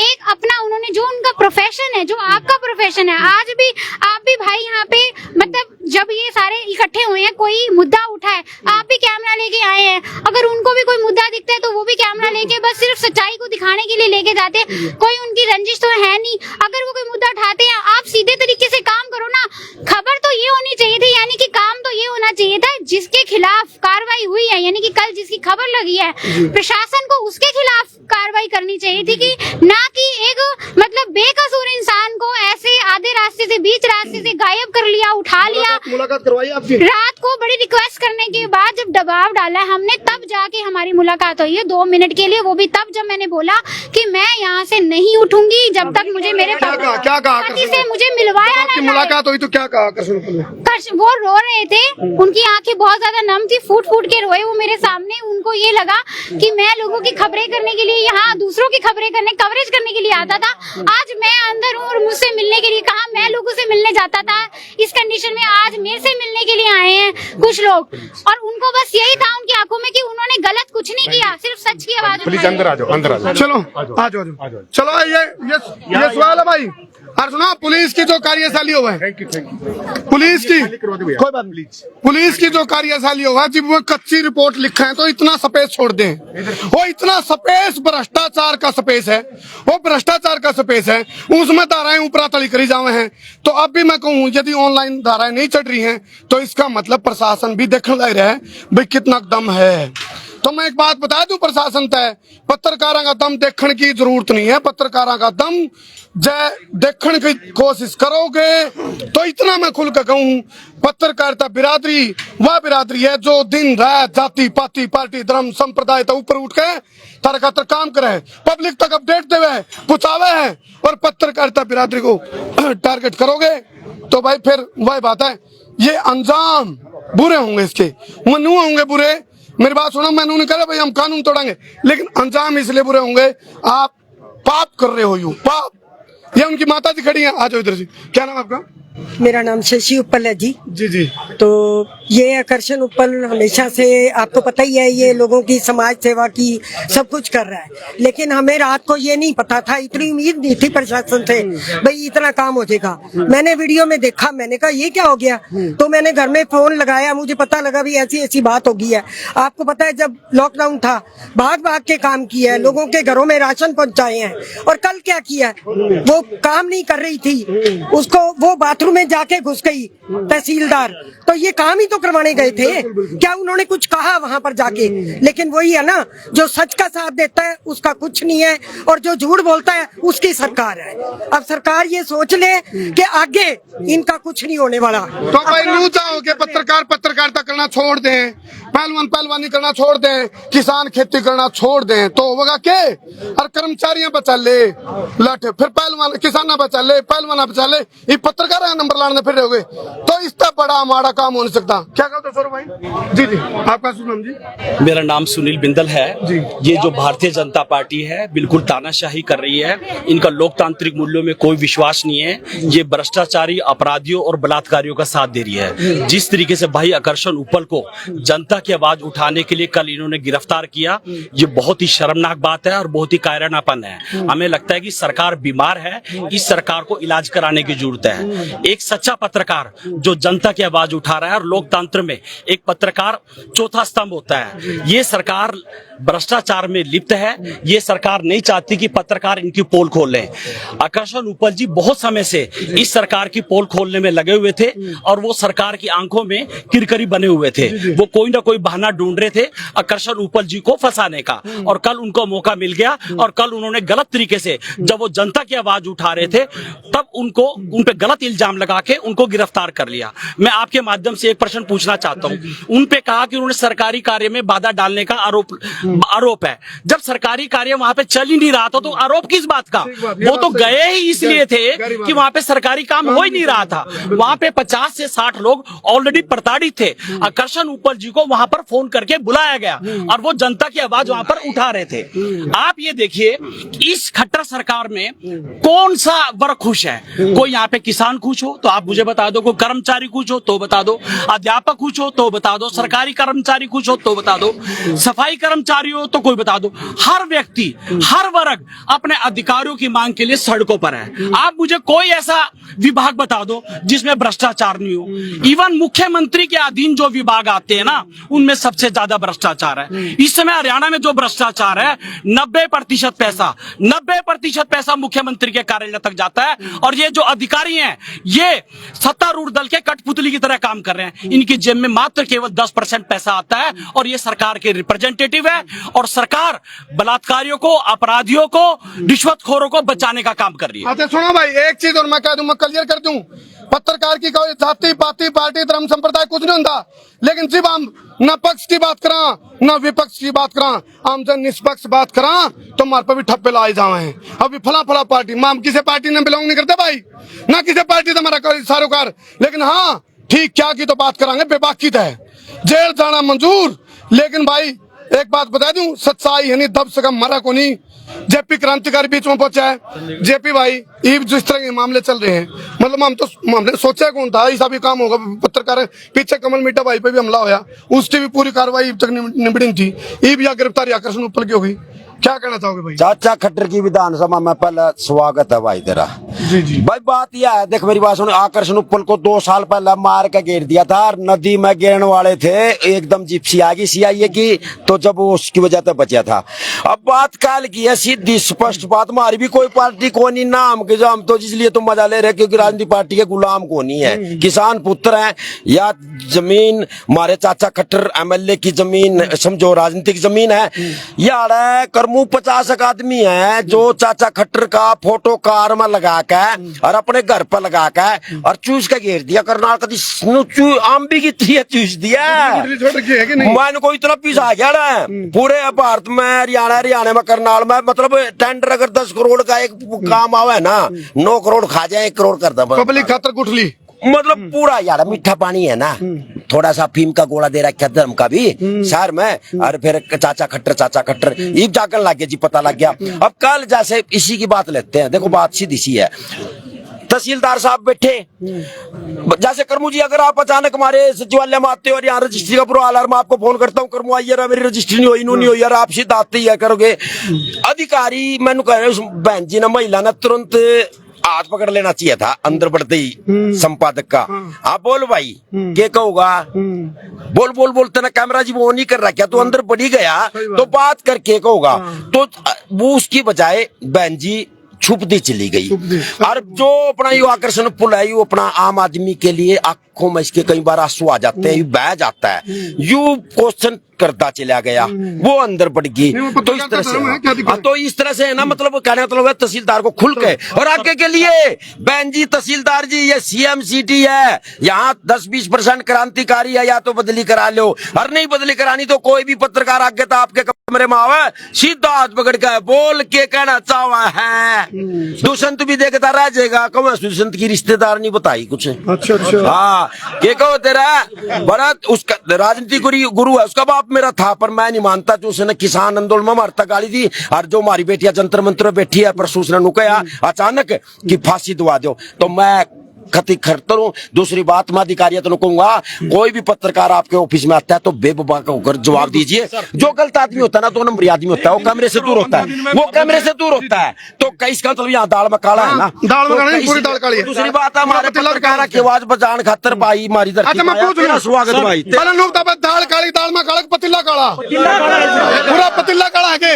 एक अपना उन्होंने जो उनका प्रोफेशन है, जो आपका प्रोफेशन है, आज भी आप भी भाई यहाँ पे मतलब जब ये सारे इकट्ठे हुए हैं, कोई मुद्दा उठा है, आप भी कैमरा लेके आए हैं, अगर उनको भी कोई मुद्दा दिखता है तो वो भी कैमरा लेके बस सिर्फ सच्चाई को दिखाने के लिए लेके जाते हैं। कोई उनकी रंजिश तो है नहीं। अगर वो कोई मुद्दा उठाते हैं, आप सीधे तरीके से काम करो ना। खबर तो ये होनी चाहिए थी, यानी कि काम तो ये होना चाहिए था जिसके खिलाफ कार्रवाई हुई है, यानी कि कल जिसकी खबर लगी है, प्रशासन को उसके खिलाफ कार्रवाई करनी चाहिए थी कि ना कि एक मतलब बेकसूर इंसान को ऐसे आधे रास्ते से बीच रास्ते से गायब कर लिया, उठा लिया। मुलाकात करवाई आपकी? रात को बड़ी रिक्वेस्ट करने के बाद जब दबाव डाला हमने, तब जाके हमारी मुलाकात हुई है 2 मिनट के लिए, वो भी तब जब मैंने बोला कि मैं यहाँ से नहीं उठूंगी जब तक मुझे मेरे क्या कहा पति से मुझे मिलवाया ना। मुलाकात हुई तो क्या कहा? वो रो रहे थे, उनकी आंखें बहुत ज्यादा नम थी, फूट फूट के रोए वो मेरे सामने। उनको ये लगा कि मैं लोगों की खबरें करने के लिए यहाँ, दूसरों की खबरें करने, कवरेज करने के लिए आता था। आज मैं अंदर हूँ और मुझसे मिलने के लिए कहा, मैं लोगों से मिलने जाता था इस कंडीशन में, आज मेरे से मिलने के लिए आए हैं कुछ लोग। और उनको बस यही था उनकी आंखों में कि उन्होंने गलत कुछ नहीं किया, सिर्फ सच की आवाज। प्लीज अंदर आ जाओ, अंदर आ जाओ। चलो आ जाओ। चलो ये सवाल है भाई। और सुना, पुलिस की जो कार्यशाली हुआ है, पुलिस की कोई बात नहीं, पुलिस की जो कार्यशाली हुआ है, जब वो कच्ची रिपोर्ट लिखा है तो इतना स्पेस छोड़ दें। वो इतना स्पेस भ्रष्टाचार का स्पेस है, वो भ्रष्टाचार का स्पेस है, उसमें धाराएं ऊपरा तली करी जावे हैं। तो अब भी मैं कहूँ यदि ऑनलाइन धाराएं नहीं चढ़ रही हैं तो इसका मतलब प्रशासन भी देखने लग रहा है भाई कितना दम है। तो मैं एक बात बता दूं, प्रशासन तय पत्रकारों का दम देखने की जरूरत नहीं है। पत्रकारों का दम देखने की कोशिश करोगे तो इतना मैं खुल कर कहूँ, पत्रकारिता बिरादरी वह बिरादरी है जो दिन रात जाति पाति पार्टी धर्म संप्रदाय तो ऊपर उठ के तरह काम करे, पब्लिक तक अपडेट देवे पहुंचावे है। और पत्रकारिता बिरादरी को टारगेट करोगे तो भाई फिर वह बात है, ये अंजाम बुरे होंगे, इसके मनु होंगे बुरे। मेरी बात सुनो, मैंने नहीं कहा भाई हम कानून तोड़ेंगे, लेकिन अंजाम इसलिए बुरे होंगे, आप पाप कर रहे हो, यू पाप। ये उनकी माता जी खड़ी हैं, आ जाओ इधर जी। क्या नाम आपका? मेरा नाम शशि उपल है जी। जी। तो ये आकर्षण उपल हमेशा से आपको पता ही है, ये लोगों की समाज सेवा की सब कुछ कर रहा है, लेकिन हमें रात को ये नहीं पता था, इतनी उम्मीद नहीं थी प्रशासन से भाई इतना काम हो जाएगा। मैंने वीडियो में देखा, मैंने कहा ये क्या हो गया, तो मैंने घर में फोन लगाया, मुझे पता लगा भी ऐसी ऐसी बात हो गई है। आपको पता है जब लॉकडाउन था भाग भाग के काम किया है, लोगों के घरों में राशन पहुंचाए हैं। और कल क्या किया, वो काम नहीं कर रही थी, उसको वो बाथरूम में जाके घुस गई तहसीलदार, तो ये काम ही तो करवाने गए थे, क्या उन्होंने कुछ कहा वहां पर जाके? लेकिन वही है ना, जो सच का साथ देता है उसका कुछ नहीं है, और जो झूठ बोलता है उसकी सरकार है। अब सरकार ये सोच ले कि आगे इनका कुछ नहीं होने वाला। तो भाई न्यू चाहो कि पत्रकार पत्रकारिता करना छोड़ दें, पहलवान पहलवानी करना छोड़ दें, किसान खेती करना छोड़ दें, तो होगा के? और कर्मचारियां बचा ले लट, फिर पहलवान किसान बचा ले, पहलवान बचा ले, ये पत्रकार नंबर लाने फिर रहोगे, तो इसका बड़ा हमारा काम हो नहीं सकता। क्या कहते हो सौरभ भाई? जी जी, आपका शुभ नाम जी? मेरा नाम सुनील बिंदल है जी। ये जो भारतीय जनता पार्टी है बिल्कुल तानाशाही कर रही है। इनका लोकतांत्रिक मूल्यों में कोई विश्वास नहीं है। ये भ्रष्टाचारी, अपराधियों और बलात्कारियों का साथ दे रही है। जिस तरीके से भाई आकर्षण उपल को जनता की आवाज उठाने के लिए कल इन्होंने गिरफ्तार किया, ये बहुत ही शर्मनाक बात है और बहुत ही कायरानापन है। हमें लगता है कि सरकार बीमार है, इस सरकार को इलाज कराने की जरूरत है। एक सच्चा पत्रकार जो जनता की आवाज उठा रहा है, और लोकतंत्र में एक पत्रकार चौथा स्तंभ होता है। ये सरकार भ्रष्टाचार में लिप्त है। ये सरकार नहीं चाहती कि पत्रकार इनकी पोल खोल लें। आकर्षण उपल जी बहुत समय से इस सरकार की पोल खोलने में लगे हुए थे और वो सरकार की आंखों में किरकरी बने हुए थे। वो कोई ना कोई बहाना ढूंढ रहे थे आकर्षण उपल जी को फंसाने का, और कल उनको मौका मिल गया। और कल उन्होंने गलत तरीके से, जब वो जनता की आवाज उठा रहे थे, तब उनको उन पे गलत इल्जाम लगा के उनको गिरफ्तार कर लिया। मैं आपके माध्यम से एक प्रश्न पूछना चाहता हूं। उन पे कहा कि उन्होंने सरकारी कार्य में बाधा डालने का आरोप है। जब सरकारी कार्य वहां पे चल ही नहीं रहा था तो आरोप किस बात का? वो तो गए ही इसलिए थे कि वहां पे सरकारी काम हो ही नहीं रहा था। वहां पे 50 से 60 लोग ऑलरेडी प्रताड़ित थे। आकर्षण उपल जी को वहां पर फोन करके बुलाया गया और वो जनता की आवाज वहां पर उठा रहे थे। आप ये देखिए, इस खट्टर सरकार में कौन सा वर्ग खुश है? कोई यहाँ पे किसान खुश हो तो आप मुझे बता दो, कोई कर्मचारी खुश हो तो बता दो, अध्यापक खुश हो तो बता दो, सरकारी कर्मचारी खुश हो तो बता दो, सफाई कर्मचारी हो तो कोई बता दो। हर व्यक्ति, हर वर्ग अपने अधिकारों की मांग के लिए सड़कों पर है। आप मुझे कोई ऐसा विभाग बता दो जिसमें भ्रष्टाचार नहीं हो। इवन मुख्यमंत्री के अधीन जो विभाग आते हैं ना, उनमें सबसे ज्यादा भ्रष्टाचार है। इस समय हरियाणा में जो भ्रष्टाचार है, 90% पैसा मुख्यमंत्री के कार्यालय तक जाता है। और ये जो अधिकारी हैं, ये सत्तारूढ़ दल के कठपुतली की तरह काम कर रहे हैं। इनकी जेब में मात्र केवल 10% पैसा आता है और ये सरकार के रिप्रेजेंटेटिव है। और सरकार बलात्कारियों को, अपराधियों को, रिश्वतखोरों को बचाने का काम कर रही है। अच्छा सुनो भाई, एक चीज और मैं कह दूं, मैं क्लियर कर दूं, पत्रकार की कोई जाति पाति पार्टी धर्म संप्रदाय कुछ नहीं होता। लेकिन जब हम न पक्ष की बात करा न विपक्ष की बात करा, हम जब निष्पक्ष बात करा तो हमारे पर भी ठप्पे लाए जावे हैं। अभी फला पार्टी, हम किसी पार्टी ने बिलोंग नहीं करते भाई, ना किसी पार्टी से हमारा कोई सारोकार। लेकिन हाँ, ठीक क्या की तो बात करांगे, बेबाकी है, जेल जाना मंजूर। लेकिन भाई एक बात बता दूं, सच्चाई है नहीं दब से कम मरा को नहीं। जेपी क्रांतिकारी बीच में पहुंचा है। जेपी भाई, ये जिस तरह के मामले चल रहे हैं, मतलब हम तो हमने सोचा कौन था ऐसा भी काम होगा। पत्रकार पीछे कमल मीठा भाई पे भी हमला होया, उसकी भी पूरी कार्रवाई तक निबड़ी थी। ये भी गिरफ्तारी आकर्षण उपल की हो गई। क्या कहना चाहोगे भाई? चाचा खट्टर की विधानसभा में पहले स्वागत है भाई तेरा। जी जी भाई बात यह है, देख मेरी बात सुन, आकर्षण उपल को 2 साल पहले मार के घेर दिया था। नदी में गिरने वाले थे, एकदम जिप्सी आ गई CIA की, तो जब वो उसकी वजह से बचा था। अब बात काल की है, सीधी स्पष्ट बात, हमारी भी कोई पार्टी को नहीं नाम के, जो हम तो इसलिए तो मजा ले रहे क्योंकि राजनीतिक पार्टी के गुलाम को नहीं है। किसान पुत्र हैं या जमीन हमारे चाचा खट्टर MLA की जमीन समझो राजनीतिक जमीन है। यार करमू 50 आदमी है जो चाचा खट्टर का फोटो कार में लगा के और अपने घर पर लगा के और चूस के घेर दिया। करनाल कदी आम भी की चूस दिया, मैंने को इतना पीस आ गया ना पूरे भारत में। हरियाणा में करनाल में मतलब टेंडर अगर 10 करोड़ का एक काम आवे ना, 9 करोड़ खा जाए, 1 करोड़ कर दे पब्लिक खातर गुठली। मतलब पूरा यार मीठा पानी है ना, थोड़ा सा फीम का गोला दे रखा धर्म का भी शहर में। और फिर चाचा खट्टर ये जाकर लग गया जी, पता लग गया। अब कल जैसे इसी की बात लेते हैं, देखो बात सीधी सी है। तहसीलदार साहब बैठे, जैसे करमू जी अगर आप अचानक हमारे सचिवालय में आते हो और यहाँ रजिस्ट्री का बुरा हाल, मैं आपको फोन करता हूँ, करमू आइए मेरी रजिस्ट्री नहीं हुई, नहीं हुई यार, आप सीधा आते ही करोगे। अधिकारी मैंने कह रहे बहन जी ने, महिला ने तुरंत हाथ पकड़ लेना चाहिए था अंदर बढ़ते ही संपादक का। आप बोल भाई क्या कहूँगा, बोल बोलते ना, कैमरा जी वो नहीं कर रहा क्या, तो अंदर बढ़ी गया तो बात करके कहूँगा। तो वो उसकी बजाय बहन जी छुपती चली गई। और जो अपना ये आकर्षण पुल है, ये अपना आम आदमी के लिए आंखों में इसके कई बार आंसू आ जाते हैं, बह जाता है, यू क्वेश्चन करता चला गया, वो अंदर बढ़ गई। तो इस तरह से है ना, मतलब कहने मतलब है तहसीलदार को खुल के। और आगे के लिए बहन जी तहसीलदार जी, ये CM सिटी है, यहाँ 10-20% क्रांतिकारी है, या तो बदली करा लो, और नहीं बदली करानी तो कोई भी पत्रकार आगे तो आपके कमरे में आवे, सीधा हाथ पकड़ के बोल के कहना चाहवा है। दुष्यंत भी देखता रह जाएगा, कौन दुष्यंत की रिश्तेदार नहीं बताई कुछ। अच्छा हाँ, ये कहो तेरा बड़ा उसका राजनीति गुरु है, उसका बाप मेरा था, पर मैं नहीं मानता कि उसने किसान आंदोलन में मरता गाली दी। और जो हमारी बेटियां जंतर मंत्र बैठी है, परसों उसने नुकया अचानक कि फांसी दवा दो, तो मैं खती खरता हूँ। दूसरी बात, मैं अधिकारियों तो कहूंगा, कोई भी पत्रकार आपके ऑफिस में आता है तो बेबुबा का होकर जवाब दीजिए। जो गलत आदमी होता है ना, 2 नंबरी आदमी होता है, वो कैमरे से दूर होता है, वो कैमरे से दूर होता है। तो कई इसका मतलब यहाँ दाल में काला है ना, दाल में काला नहीं, पूरी दाल काली है। दूसरी बात, हमारे पत्रकार की आवाज बचाने खातर भाई हमारी अच्छा मैं पूछ रहा हूँ, स्वागत भाई दाल काली, दाल में काला, पतीला काला, पूरा पतीला काला है के?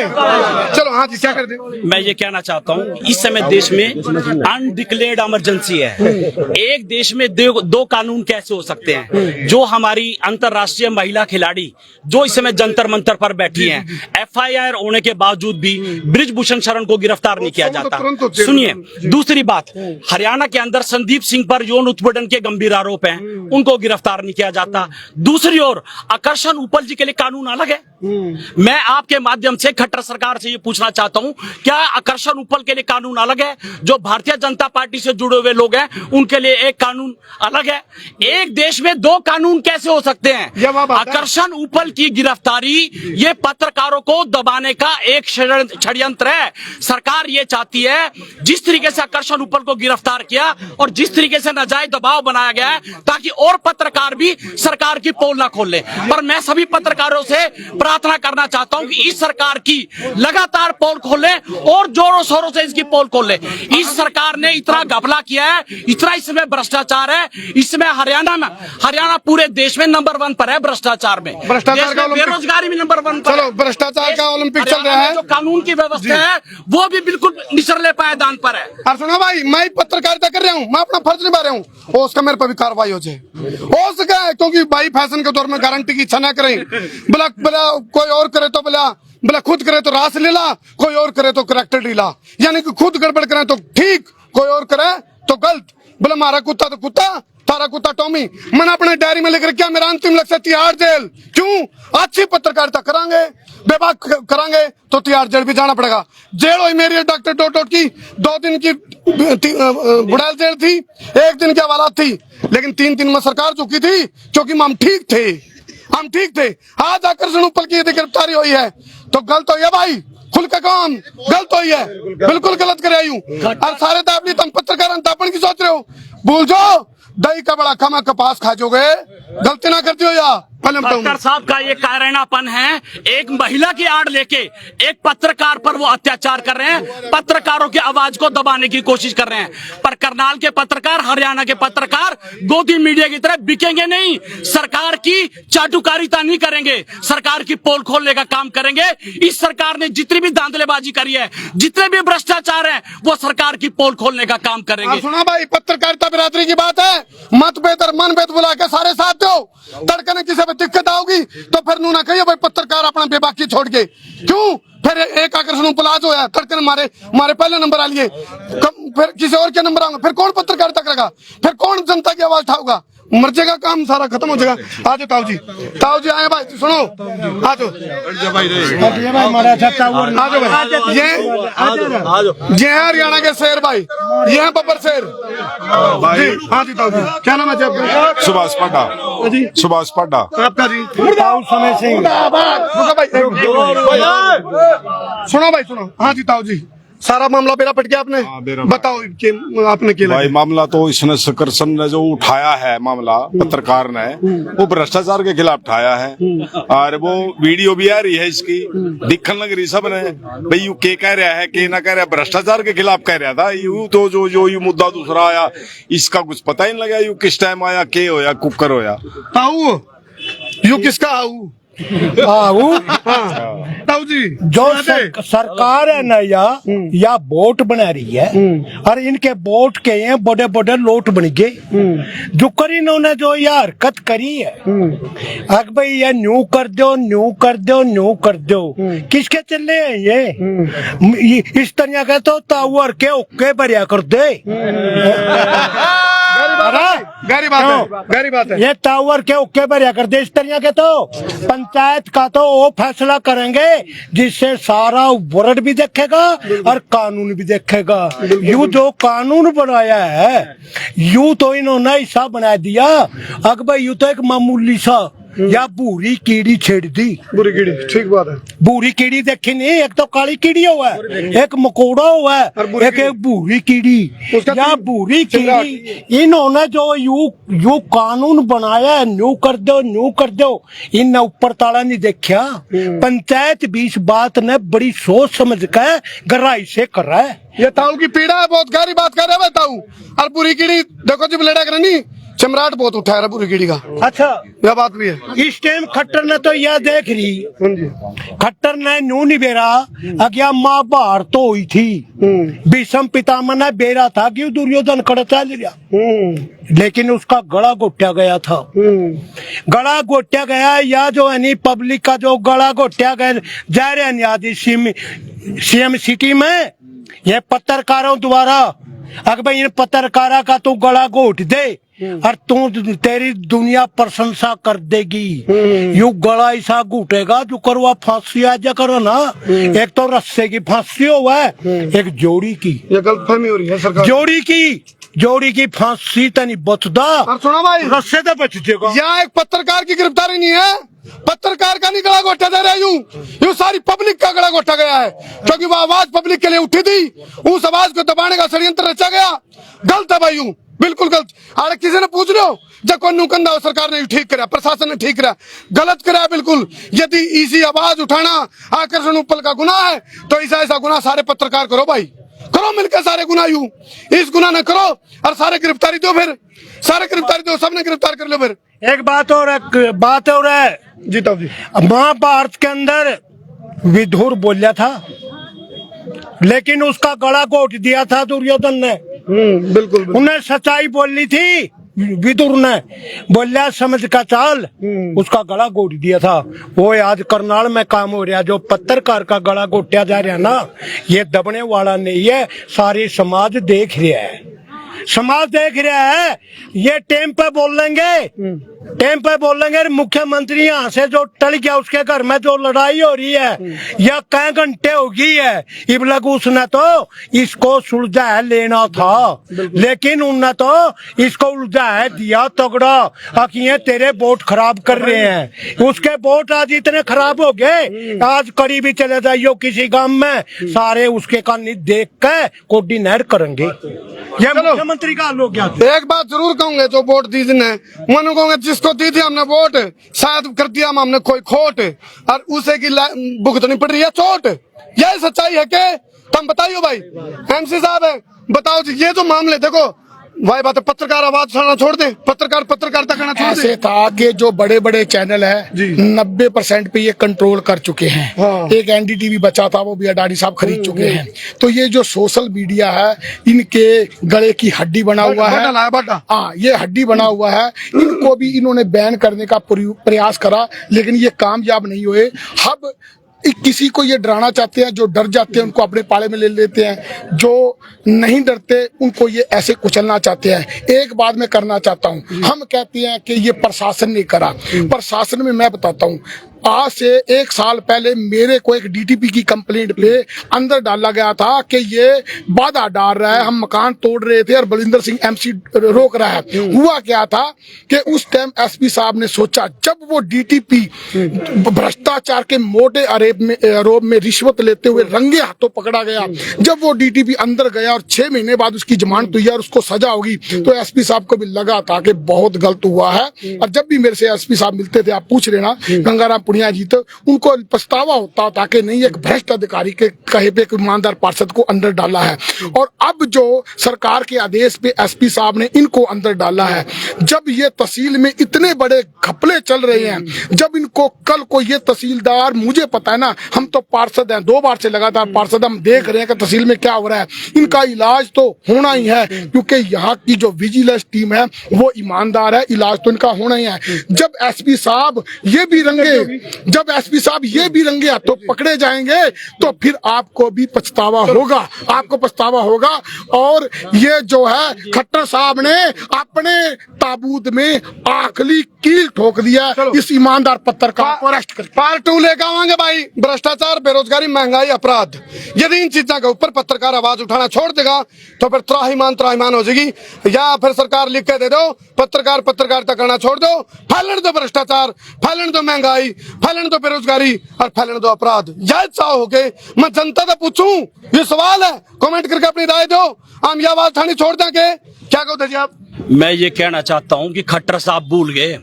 चलो हाँ जी, क्या कर दे। मैं ये कहना चाहता हूँ, इस समय देश में अनडिक्लेयर्ड इमरजेंसी है। एक देश में दो कानून कैसे हो सकते हैं? जो हमारी अंतरराष्ट्रीय महिला खिलाड़ी जो इस समय जंतर मंतर पर बैठी हैं, FIR होने के बावजूद भी ब्रिजभूषण शरण को गिरफ्तार नहीं किया जाता। सुनिए, दूसरी बात, हरियाणा के अंदर संदीप सिंह पर यौन उत्पीड़न के गंभीर आरोप हैं, उनको गिरफ्तार नहीं किया जाता। दूसरी ओर आकर्षण उपल जी के लिए कानून अलग है। मैं आपके माध्यम से खट्टर सरकार से ये पूछना चाहता हूं, क्या आकर्षण उपल के लिए कानून अलग है? जो भारतीय जनता पार्टी से जुड़े हुए लोग हैं उनके लिए एक कानून अलग है। एक देश में 2 कानून कैसे हो सकते हैं? आकर्षण उपल की गिरफ्तारी ये पत्रकारों को दबाने का एक षड्यंत्र है। सरकार ये चाहती है, जिस तरीके से आकर्षण उपल को गिरफ्तार किया और जिस तरीके से नाजायज दबाव बनाया गया है, ताकि और पत्रकार भी सरकार की पोल ना खोल ले। पर मैं सभी पत्रकारों से प्रार्थना करना चाहता हूं कि इस सरकार की लगातार पोल खोले और जोरों शोरों से इसकी पोल खोले। इस सरकार ने इतना घपला किया है, इतना इसमें भ्रष्टाचार है, इसमें हरियाणा पूरे देश में नंबर 1 पर है भ्रष्टाचार में, भ्रष्टाचार का बेरोजगारी में नंबर 1 पर। चलो, भ्रष्टाचार का ओलंपिक चल रहा है, जो कानून की व्यवस्था है वो भी बिल्कुल निचले पायदान पर है। और सुनो भाई, मैं पत्रकारिता कर रहा हूँ, मैं अपना फर्ज निभा रहा हूँ, हो उसका मेरे पर भी कार्रवाई हो जाए, हो सके, क्योंकि भाई फैशन के दौर में गारंटी की इच्छा न करें। बोला कोई और करे तो बोला खुद करे तो रास लीला, कोई और करे तो करैक्टर ढीला, यानी कि खुद गड़बड़ करे तो ठीक, कोई और करे तो गलत। बोला मारा कुत्ता तो कुत्ता, तारा कुत्ता टॉमी। मैंने अपने डायरी में लिख क्या मेरा अंतिम लक्ष्य तिहाड़ जेल। क्यों? अच्छी पत्रकारिता करांगे, बेबाक करांगे तो तिहाड़ जेल भी जाना पड़ेगा। जेल हुई मेरी डॉक्टर डोट की 2 दिन की बुढ़ाल जेल थी, 1 दिन की हवालात थी, लेकिन 3 दिन में सरकार चुकी थी, क्योंकि हम ठीक थे। आज आकर्षण उपल की यदि गिरफ्तारी हुई है तो गलत हुई है भाई, खुल का काम गलत हुई है, बिल्कुल गलत करे आयु। और सारे दाबली तुम पत्रकार अंतापन की सोच रहे हो, भूल जाओ दही का बड़ा खमा कपास खा जोगे, गलती ना करती हो या डॉक्टर साहब का ये कायरानापन है। एक महिला की आड़ लेके एक पत्रकार पर वो अत्याचार कर रहे हैं, पत्रकारों की आवाज को दबाने की कोशिश कर रहे हैं। पर करनाल के पत्रकार, हरियाणा के पत्रकार गोदी मीडिया की तरह बिकेंगे नहीं। सरकार की चाटुकारिता नहीं करेंगे, सरकार की पोल खोलने का काम करेंगे। इस सरकार ने जितनी भी धांधलेबाजी करी है, जितने भी भ्रष्टाचार है, वो सरकार की पोल खोलने का काम करेंगे। सुना भाई, पत्रकारिता बिरादरी की बात है, मतभेद और मनभेद बुला के सारे साथ दो। तड़के ने किसी दिक्कत आओगी तो फिर नू ना कहिए भाई पत्रकार अपना बेबाकी छोड़ के। क्यों? फिर एक आकर्षण उपल आज होया, तड़के ने मारे पहले नंबर आ लिए, फिर किसी और के नंबर आएंगे, फिर कौन पत्रकारिता करेगा? फिर कौन जनता की आवाज उठाऊगा? मर जाएगा काम, सारा खत्म हो जाएगा। आज ताऊ जी आए भाई, सुनो, आज ये हरियाणा के शेर भाई, ये है बब्बर शेर भाई। हाँ जी ताऊ जी, क्या नाम है आपका? सुभाष पाड्डा। सुभाष पाड्डा आपका जी? समय सिंह। सुनो भाई सुनो, हाँ जी ताऊ जी, सारा मामला बेरा पट गया आपने? बताओ कि आपने क्या भाई मामला तो इसने सकरसन ने जो उठाया है मामला, पत्रकार ने वो भ्रष्टाचार के खिलाफ उठाया है। और वो वीडियो भी आ रही है इसकी, दिखन लग रही सब ने भाई यू के कह रहा है के ना कह रहा है, भ्रष्टाचार के खिलाफ कह रहा था। यू तो जो यू मुद्दा दूसरा आया, इसका कुछ पता ही नहीं लगा यू किस टाइम आया, के होया, कुकर होया। ताऊ यू किसका आऊ? ताऊ जी, जो सरकार है ना या वोट बना रही है, और इनके वोट के ये बड़े बड़े लोट बन गए। जो कर इन्होंने जो ये हरकत करी है, अग भाई ये न्यू कर दो, किसके चले हैं ये? इस तरह के तो ताऊ के ओके भरिया कर दे। गहरी बात है। ये टावर के उक्के भरिया कर दे इस तरह के, तो पंचायत का तो वो फैसला करेंगे जिससे सारा वर्ल्ड भी देखेगा और कानून भी देखेगा। यू जो कानून बनाया है, यू तो इन्होंने ऐसा बना दिया अग भाई यू तो एक मामूली सा या बुरी कीड़ी छेड़ दी। बुरी कीड़ी, ठीक बात है। बुरी कीड़ी देखी नहीं, एक तो काली कीड़ी हुआ है, एक मकोड़ा हुआ है, एक बुरी कीड़ी या बुरी कीड़ी। इन्होंने जो यू कानून बनाया है, न्यू कर दो, इन ऊपर ताला नहीं देखा। पंचायत भी इस बात ने बड़ी सोच समझ कर गहराई से कर रहा है। ये ताऊ की पीड़ा है, बहुत गहरी बात कर रहे हैं ताऊ। और बुरी कीड़ी देखो जब लड़ा करनी चमराट बहुत उठा है बुरी कीड़ी का। अच्छा, यह बात भी है। इस टाइम खट्टर ने तो यह देख रही, खट्टर ने नू नहीं बेरा अज्ञा माँ बाहर तो हुई थी, भीष्म पितामह ने बेरा था कि दुर्योधन खड़ा चल रहा, लेकिन उसका गला घोटा गया था। गला घोटा गया या जो है नी पब्लिक का जो गला घोटा गया जा रहे हैं आदि सीएम सिटी में, ये पत्रकारों द्वारा अगर भाई इन पत्रकारा का तू गला घोट दे और तू तेरी दुनिया प्रशंसा कर देगी। यू गला ऐसा घुटेगा जो करवा फांसी आ जा करो ना। एक तो रस्से की फांसी हुआ है, एक जोड़ी की। ये गलतफहमी हो रही है सरकार। जोड़ी की फांसी तो नहीं बचदा। और सुनो भाई, रस्से तो बच जाएगा। यहाँ एक पत्रकार की गिरफ्तारी नहीं है, पत्रकार का नहीं गला घोटा दे रहे यूं सारी पब्लिक का गला घोटा गया है, क्योंकि वो आवाज पब्लिक के लिए उठी थी, उस आवाज को दबाने का षड्यंत्र रचा गया। गलत है भाई, यूं बिल्कुल गलत। अरे किसी ने पूछ लो जब कोई नुकंदा सरकार ने ठीक करा, प्रशासन ने ठीक करा, गलत करा बिल्कुल। यदि इसी आवाज उठाना आकर्षण उपल का गुनाह है तो ऐसा गुनाह सारे पत्रकार करो भाई, करो मिलकर सारे गुनाह। यूं इस गुनाह न करो और सारे गिरफ्तारी दो, फिर सारे गिरफ्तारी दो, सबने गिरफ्तार कर लो। फिर एक बात और है जी ताऊ जी, महाभारत के अंदर विदुर बोलिया था, लेकिन उसका गला घोट दिया था दुर्योधन ने। बिल्कुल। उन्हें सच्चाई बोलनी थी, विदुर ने बोलिया समझ का चाल, उसका गला घोट दिया था। वो आज करनाल में काम हो रहा, जो पत्रकार का गला घोटा जा रहा ना, ये दबने वाला नहीं है, सारे समाज देख रहा है, समाज देख रहा है। ये टेम पे बोल लेंगे मुख्यमंत्री यहाँ से जो टल गया, उसके घर में जो लड़ाई हो रही है या कई घंटे हो गई है, इबलग उसने तो इसको सुलझा है लेना था, लेकिन उनने तो इसको उलझा है दिया तगड़ा। ये तेरे वोट खराब कर रहे हैं, उसके वोट आज इतने खराब हो गए, आज कड़ी भी चले जाइयो किसी गांव में, सारे उसके कान देख के कोऑर्डिनेट करेंगे। ये मुख्यमंत्री का लोग क्या। एक बात जरूर कहूंगे, जो वोट दी जिन्हें मन कहूंगे, जिसको दी थी हमने वोट, शायद कर दिया हमने कोई खोट और उसे की भुगतनी पड़ रही है चोट। यह सच्चाई है कि तुम बताइयो भाई, एमसी साहब है, बताओ जी। ये जो मामले देखो भाई, बात है, पत्रकार आवाज उठाना छोड़ दे, पत्रकारिता करना छोड़ दे। ऐसे था कि जो बड़े बड़े चैनल है 90% पे ये कंट्रोल कर चुके हैं। हाँ। एक एनडीटीवी बचा था, वो भी अडानी साहब खरीद चुके हैं। तो ये जो सोशल मीडिया है, इनके गले की हड्डी बना हुआ है। हाँ, ये हड्डी बना हुआ है। इनको भी इन्होंने बैन करने का प्रयास करा, लेकिन ये कामयाब नहीं हुए। अब किसी को ये डराना चाहते हैं, जो डर जाते हैं उनको अपने पाले में ले लेते हैं, जो नहीं डरते उनको ये ऐसे कुचलना चाहते हैं। एक बात मैं करना चाहता हूँ, हम कहते हैं कि ये प्रशासन ने करा, प्रशासन में मैं बताता हूँ, आज से 1 साल पहले मेरे को एक डीटीपी की कंप्लेंट पे अंदर डाला गया था कि ये बाधा डाल रहा है, हम मकान तोड़ रहे थे और बलिंदर सिंह एमसी रोक रहा है। हुआ क्या था कि उस टाइम एसपी साहब ने सोचा, जब वो डीटीपी भ्रष्टाचार के मोटे आरोप में रिश्वत लेते हुए रंगे हाथों पकड़ा गया, जब वो डीटीपी अंदर गया और 6 महीने बाद उसकी जमानत हुई और उसको सजा होगी, तो एसपी साहब को भी लगा था कि बहुत गलत हुआ है। और जब भी मेरे से एसपी साहब मिलते थे, आप पूछ लेना गंगाराम पुनिया जी, तो उनको पछतावा होता था कि नहीं, एक भ्रष्ट अधिकारी के कहे पे एक ईमानदार पार्षद को अंदर डाला है। और अब जो सरकार के आदेश पे एसपी साहब ने इनको अंदर डाला है, जब ये तहसील में इतने बड़े घपले चल रहे हैं, जब इनको कल को ये तहसीलदार, मुझे पता है ना, हम तो पार्षद हैं, 2 बार से लगातार पार्षद, हम देख रहे हैं कि तहसील में क्या हो रहा है। इनका इलाज तो होना ही है, क्योंकि यहाँ की जो विजिलेंस टीम है वो ईमानदार है, इलाज तो इनका होना ही है। जब एसपी साहब ये भी रंगे जब एसपी साहब ये भी रंगे हाथों पकड़े जाएंगे तो फिर आपको भी पछतावा होगा, आपको पछतावा होगा। और ये जो है खट्टर साहब ने अपने ताबूत में आखिरी कील ठोक दिया इस ईमानदार पत्रकार को अरेस्ट कर। पार्ट 2 लेकर आवांगे भाई। भ्रष्टाचार, बेरोजगारी, महंगाई, अपराध, यदि इन चीजों के ऊपर पत्रकार आवाज उठाना छोड़ देगा तो फिर त्राहिमाम हो जाएगी। या फिर सरकार लिख के दे दो पत्रकार पत्रकारिता करना छोड़ दो, फैलन दो भ्रष्टाचार, फैलन दो महंगाई, फैलन दो बेरोजगारी और फैलन दो अपराध। यह चाह हो के मैं जनता से पूछूं, ये सवाल है, कमेंट करके अपनी राय दो। हम ये आवाज उठानी छोड़ देंगे, क्या कहते जी आप? मैं ये कहना चाहता हूं कि खट्टर साहब भूल गए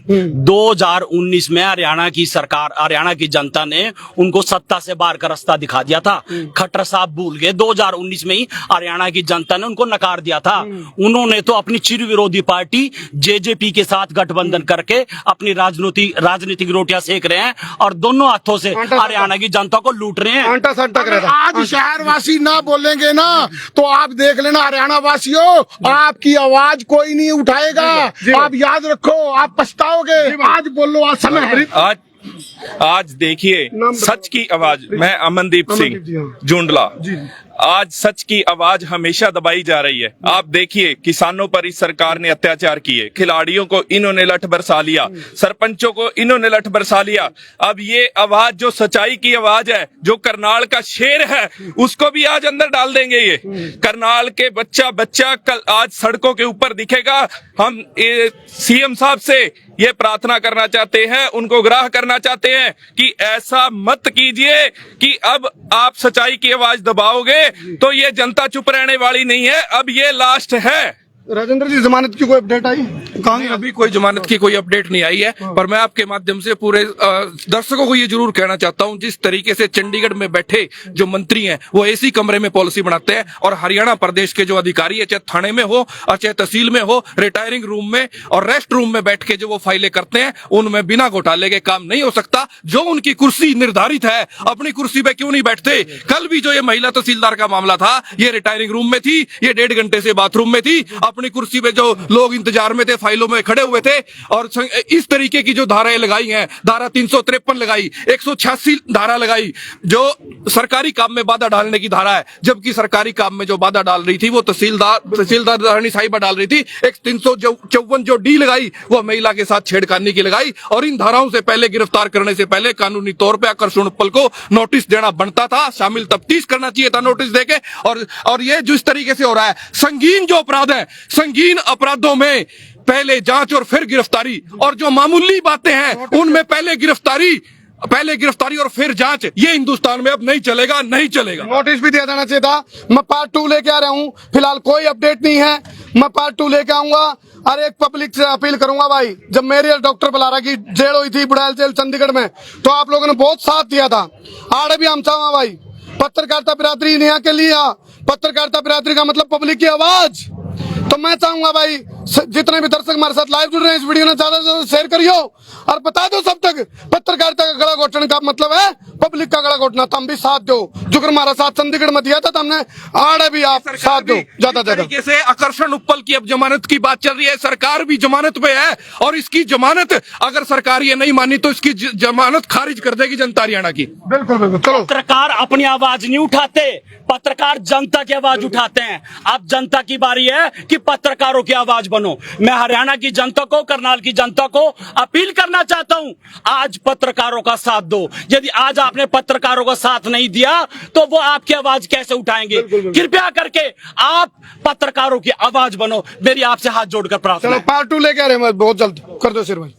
2019 में हरियाणा की सरकार, हरियाणा की जनता ने उनको सत्ता से बाहर का रास्ता दिखा दिया था। खट्टर साहब भूल गए 2019 में ही हरियाणा की जनता ने उनको नकार दिया था। उन्होंने तो अपनी चिर विरोधी पार्टी जेजेपी के साथ गठबंधन करके अपनी राजनीतिक रोटियां सेक रहे हैं और दोनों हाथों से हरियाणा की जनता को लूट रहे हैं। आज शहरवासी ना बोलेंगे ना तो आप देख लेना हरियाणा वासियों, आपकी आवाज कोई नहीं उठाएगा। आप याद रखो, आप पछताओगे। आज बोलो, आज समय है। आज देखिए सच की आवाज। मैं अमनदीप सिंह जुंडला। आज सच की आवाज हमेशा दबाई जा रही है। आप देखिए किसानों पर इस सरकार ने अत्याचार किए, खिलाड़ियों को इन्होंने लठ बरसा लिया, सरपंचों को इन्होंने लठ बरसा लिया। अब ये आवाज जो सच्चाई की आवाज है, जो करनाल का शेर है, उसको भी आज अंदर डाल देंगे। ये करनाल के बच्चा कल आज सड़कों के ऊपर दिखेगा। हम सीएम साहब से ये प्रार्थना करना चाहते हैं, उनको ग्राह करना चाहते हैं कि ऐसा मत कीजिए कि अब आप सच्चाई की आवाज दबाओगे तो ये जनता चुप रहने वाली नहीं है। अब ये लास्ट है। राजेंद्र जी, जमानत की कोई अपडेट आई? नहीं, अभी कोई जमानत की कोई अपडेट नहीं आई है। पर मैं आपके माध्यम से पूरे दर्शकों को ये जरूर कहना चाहता हूं, जिस तरीके से चंडीगढ़ में बैठे जो मंत्री हैं वो एसी कमरे में पॉलिसी बनाते हैं और हरियाणा प्रदेश के जो अधिकारी है, चाहे थाने में हो और चाहे तहसील में हो, रिटायरिंग रूम में और रेस्ट रूम में बैठ के जो वो फाइलें करते हैं, उनमें बिना घोटाले के काम नहीं हो सकता। जो उनकी कुर्सी निर्धारित है, अपनी कुर्सी पे क्यों नहीं बैठते? कल भी जो ये महिला तहसीलदार का मामला था, ये रिटायरिंग रूम में थी, ये 1.5 घंटे से बाथरूम में थी, अपनी कुर्सी पे जो लोग इंतजार में थे, फाइलों में खड़े हुए थे। और इस तरीके की जो धाराएं लगाई हैं, धारा 353 लगाई, 186 धारा लगाई, जो सरकारी काम में बाधा डालने की धारा है, जबकि सरकारी काम में जो बाधा डाल रही थी वो तहसीलदार रानी साहिबा डाल रही थी। एक 354 जो डी लगाई वो महिला के साथ छेड़खानी की लगाई। और इन धाराओं से पहले, गिरफ्तार करने से पहले कानूनी तौर पर आकर्षण उपल को नोटिस देना बनता था, शामिल तफ्तीश करना चाहिए था नोटिस देके। और ये जिस तरीके से हो रहा है, संगीन जो अपराध है, संगीन अपराधों में पहले जांच और फिर गिरफ्तारी, और जो मामूली बातें हैं उनमें पहले गिरफ्तारी और फिर जांच, ये हिंदुस्तान में अब नहीं चलेगा, नहीं चलेगा। नोटिस भी दिया जाना चाहिए था। मैं पार्ट 2 लेके आ रहा हूँ, फिलहाल कोई अपडेट नहीं है। मैं पार्ट 2 लेके आऊंगा। और एक पब्लिक से अपील करूंगा भाई, जब मेरी और डॉक्टर बलारा की जेल हुई थी, बुढ़ाइल जेल चंडीगढ़ में, तो आप लोगों ने बहुत साथ दिया था। आड़े भी हम चाहूंगा भाई, पत्रकारिता बिरादरी यहाँ के लिए, पत्रकारिता बिरादरी का मतलब पब्लिक की आवाज। तो मैं चाहूंगा भाई, जितने भी दर्शक हमारे साथ लाइव जुड़ रहे हैं, इस वीडियो ने ज्यादा से ज्यादा शेयर करियो और बता दो सब तक, पत्रकारिता का गला घोटने का मतलब है पब्लिक का गला घोटना। तुम भी साथ दो, जो हमारा साथ चंडीगढ़ में दिया था, तो हमने आड़े भी आप साथ दो ज्यादा तरीके से। आकर्षण उपल की अब जमानत की बात चल रही है, सरकार भी जमानत पे है और इसकी जमानत अगर सरकार ये नहीं मानी तो इसकी जमानत खारिज कर देगी जनता हरियाणा की। बिल्कुल बिल्कुल। चलो, पत्रकार अपनी आवाज नहीं उठाते, पत्रकार जनता की आवाज उठाते हैं। अब जनता की बारी है कि पत्रकारों की आवाज बनो। मैं हरियाणा की जनता को, करनाल की जनता को अपील करना चाहता हूं, आज पत्रकारों का साथ दो। यदि आज आपने पत्रकारों का साथ नहीं दिया तो वो आपकी आवाज कैसे उठाएंगे? कृपया करके आप पत्रकारों की आवाज बनो। मेरी आपसे हाथ जोड़कर प्रार्थना। चलो, पार्ट 2 लेके आ रहे हैं बहुत जल्द। कर दो सिर भाई।